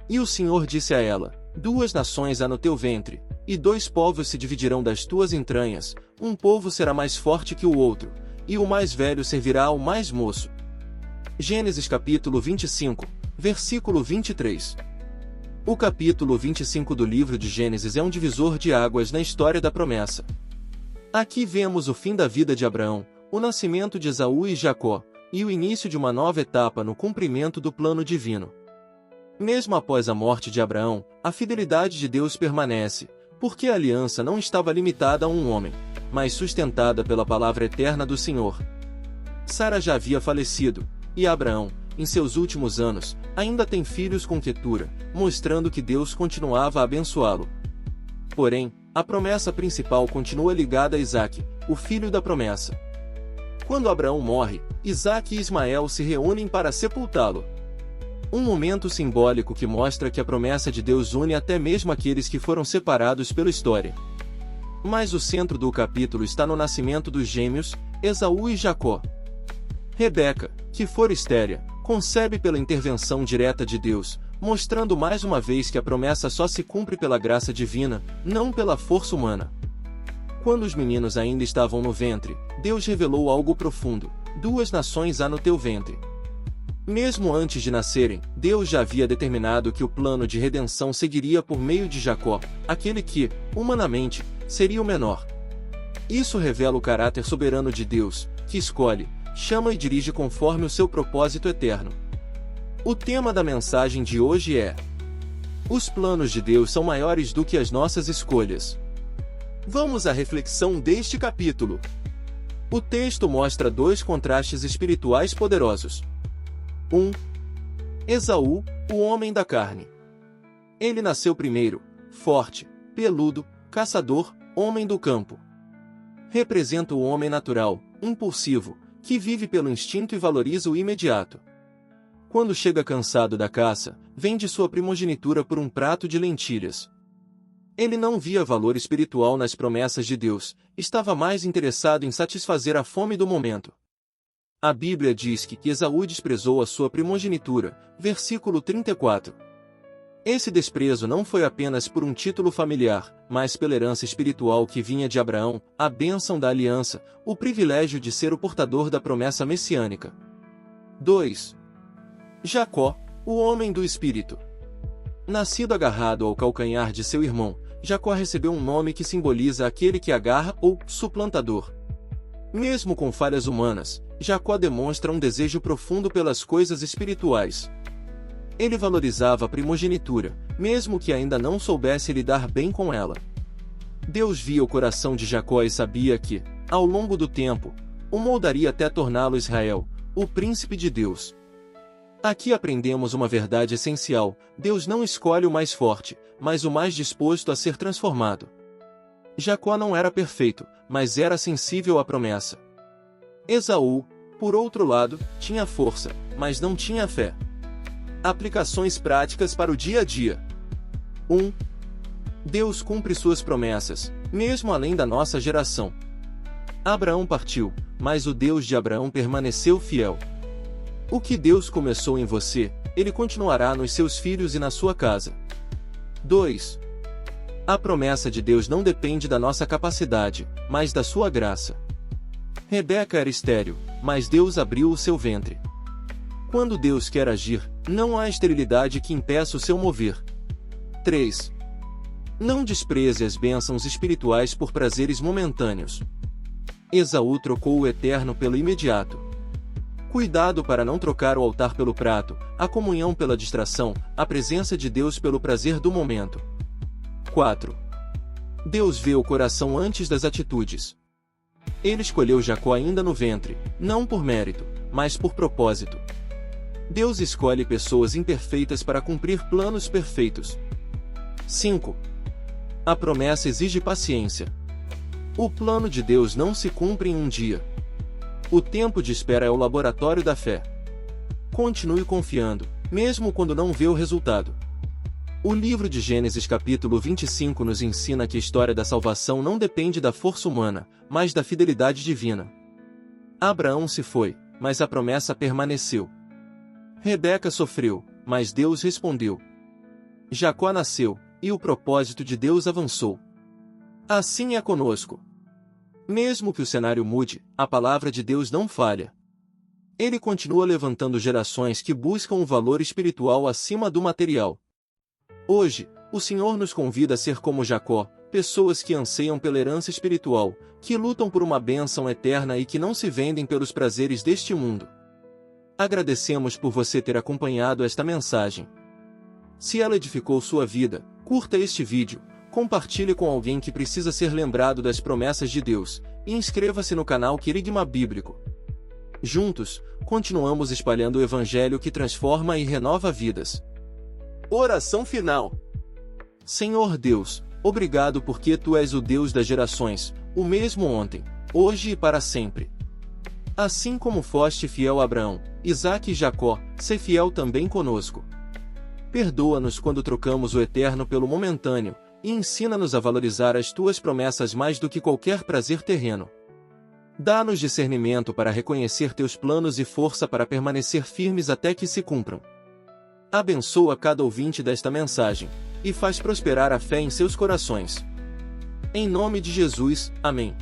E o Senhor disse a ela: 2 nações há no teu ventre, e 2 povos se dividirão das tuas entranhas, um povo será mais forte que o outro, e o mais velho servirá ao mais moço. Gênesis capítulo 25, versículo 23. O capítulo 25 do livro de Gênesis é um divisor de águas na história da promessa. Aqui vemos o fim da vida de Abraão, o nascimento de Esaú e Jacó, e o início de uma nova etapa no cumprimento do plano divino. Mesmo após a morte de Abraão, a fidelidade de Deus permanece, porque a aliança não estava limitada a um homem, mas sustentada pela palavra eterna do Senhor. Sara já havia falecido, e Abraão, em seus últimos anos, ainda tem filhos com Quetura, mostrando que Deus continuava a abençoá-lo. Porém, a promessa principal continua ligada a Isaque, o filho da promessa. Quando Abraão morre, Isaque e Ismael se reúnem para sepultá-lo. Um momento simbólico que mostra que a promessa de Deus une até mesmo aqueles que foram separados pela história. Mas o centro do capítulo está no nascimento dos gêmeos, Esaú e Jacó. Rebeca, que fora estéril, concebe pela intervenção direta de Deus, mostrando mais uma vez que a promessa só se cumpre pela graça divina, não pela força humana. Quando os meninos ainda estavam no ventre, Deus revelou algo profundo: 2 nações há no teu ventre. Mesmo antes de nascerem, Deus já havia determinado que o plano de redenção seguiria por meio de Jacó, aquele que, humanamente, seria o menor. Isso revela o caráter soberano de Deus, que escolhe, chama e dirige conforme o seu propósito eterno. O tema da mensagem de hoje é: os planos de Deus são maiores do que as nossas escolhas. Vamos à reflexão deste capítulo. O texto mostra 2 contrastes espirituais poderosos. 1. Esaú, o homem da carne. Ele nasceu primeiro, forte, peludo, caçador, homem do campo. Representa o homem natural, impulsivo, que vive pelo instinto e valoriza o imediato. Quando chega cansado da caça, vende sua primogenitura por um prato de lentilhas. Ele não via valor espiritual nas promessas de Deus, estava mais interessado em satisfazer a fome do momento. A Bíblia diz que Esaú desprezou a sua primogenitura, versículo 34. Esse desprezo não foi apenas por um título familiar, mas pela herança espiritual que vinha de Abraão, a bênção da aliança, o privilégio de ser o portador da promessa messiânica. 2. Jacó, o homem do espírito. Nascido agarrado ao calcanhar de seu irmão, Jacó recebeu um nome que simboliza aquele que agarra ou suplantador. Mesmo com falhas humanas, Jacó demonstra um desejo profundo pelas coisas espirituais. Ele valorizava a primogenitura, mesmo que ainda não soubesse lidar bem com ela. Deus via o coração de Jacó e sabia que, ao longo do tempo, o moldaria até torná-lo Israel, o príncipe de Deus. Aqui aprendemos uma verdade essencial: Deus não escolhe o mais forte, mas o mais disposto a ser transformado. Jacó não era perfeito, mas era sensível à promessa. Esaú, por outro lado, tinha força, mas não tinha fé. Aplicações práticas para o dia a dia. 1. Deus cumpre suas promessas, mesmo além da nossa geração. Abraão partiu, mas o Deus de Abraão permaneceu fiel. O que Deus começou em você, Ele continuará nos seus filhos e na sua casa. 2. A promessa de Deus não depende da nossa capacidade, mas da sua graça. Rebeca era estéril, mas Deus abriu o seu ventre. Quando Deus quer agir, não há esterilidade que impeça o seu mover. 3. Não despreze as bênçãos espirituais por prazeres momentâneos. Esaú trocou o eterno pelo imediato. Cuidado para não trocar o altar pelo prato, a comunhão pela distração, a presença de Deus pelo prazer do momento. 4. Deus vê o coração antes das atitudes. Ele escolheu Jacó ainda no ventre, não por mérito, mas por propósito. Deus escolhe pessoas imperfeitas para cumprir planos perfeitos. 5. A promessa exige paciência. O plano de Deus não se cumpre em um dia. O tempo de espera é o laboratório da fé. Continue confiando, mesmo quando não vê o resultado. O livro de Gênesis capítulo 25 nos ensina que a história da salvação não depende da força humana, mas da fidelidade divina. Abraão se foi, mas a promessa permaneceu. Rebeca sofreu, mas Deus respondeu. Jacó nasceu, e o propósito de Deus avançou. Assim é conosco. Mesmo que o cenário mude, a palavra de Deus não falha. Ele continua levantando gerações que buscam o valor espiritual acima do material. Hoje, o Senhor nos convida a ser como Jacó, pessoas que anseiam pela herança espiritual, que lutam por uma bênção eterna e que não se vendem pelos prazeres deste mundo. Agradecemos por você ter acompanhado esta mensagem. Se ela edificou sua vida, curta este vídeo, compartilhe com alguém que precisa ser lembrado das promessas de Deus, e inscreva-se no canal Querigma Bíblico. Juntos, continuamos espalhando o Evangelho que transforma e renova vidas. Oração final. Senhor Deus, obrigado porque Tu és o Deus das gerações, o mesmo ontem, hoje e para sempre. Assim como foste fiel a Abraão, Isaque e Jacó, sê fiel também conosco. Perdoa-nos quando trocamos o eterno pelo momentâneo, e ensina-nos a valorizar as Tuas promessas mais do que qualquer prazer terreno. Dá-nos discernimento para reconhecer Teus planos e força para permanecer firmes até que se cumpram. Abençoa cada ouvinte desta mensagem, e faz prosperar a fé em seus corações. Em nome de Jesus, amém.